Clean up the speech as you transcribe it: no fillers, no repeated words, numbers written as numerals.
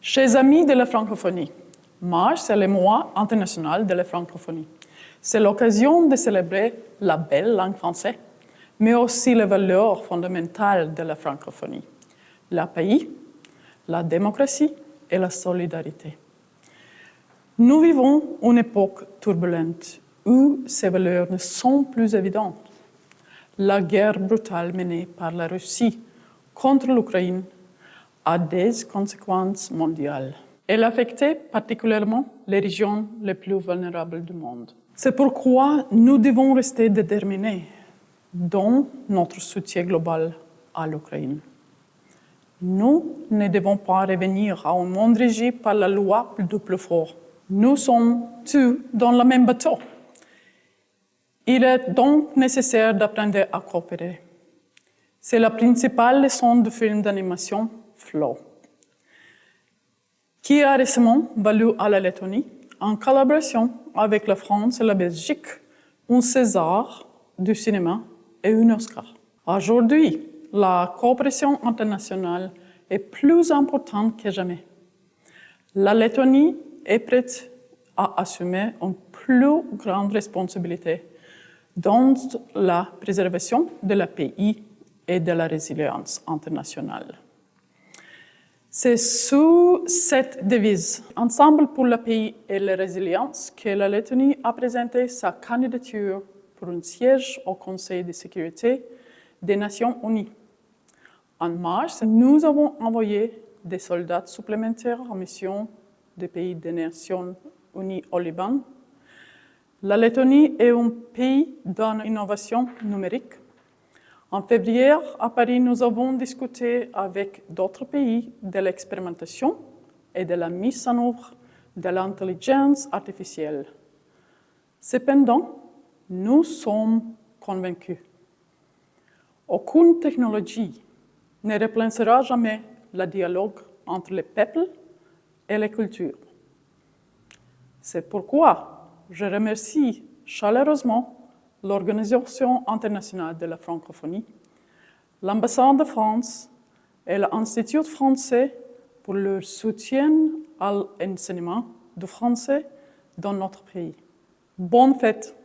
Chers amis de la francophonie, mars c'est le mois international de la francophonie. C'est l'occasion de célébrer la belle langue française, mais aussi les valeurs fondamentales de la francophonie, le pays, la démocratie et la solidarité. Nous vivons une époque turbulente où ces valeurs ne sont plus évidentes. La guerre brutale menée par la Russie contre l'Ukraine a des conséquences mondiales. Elle affecte particulièrement les régions les plus vulnérables du monde. C'est pourquoi nous devons rester déterminés dans notre soutien global à l'Ukraine. Nous ne devons pas revenir à un monde régi par la loi du plus fort. Nous sommes tous dans le même bateau. Il est donc nécessaire d'apprendre à coopérer. C'est la principale leçon du film d'animation Flow, qui a récemment valu à la Lettonie, en collaboration avec la France et la Belgique, un César du cinéma et un Oscar. Aujourd'hui, la coopération internationale est plus importante que jamais. La Lettonie est prête à assumer une plus grande responsabilité dans la préservation de la paix et de la résilience internationale. C'est sous cette devise, Ensemble pour la paix et la résilience, que la Lettonie a présenté sa candidature pour un siège au Conseil de sécurité des Nations Unies. En mars, nous avons envoyé des soldats supplémentaires en mission des pays des Nations Unies au Liban. La Lettonie est un pays dans l'innovation numérique. En février, à Paris, nous avons discuté avec d'autres pays de l'expérimentation et de la mise en œuvre de l'intelligence artificielle. Cependant, nous sommes convaincus. Aucune technologie ne remplacera jamais le dialogue entre les peuples et les cultures. C'est pourquoi je remercie chaleureusement l'Organisation internationale de la francophonie, l'ambassade de France et l'Institut français pour leur soutien à l'enseignement du français dans notre pays. Bonne fête!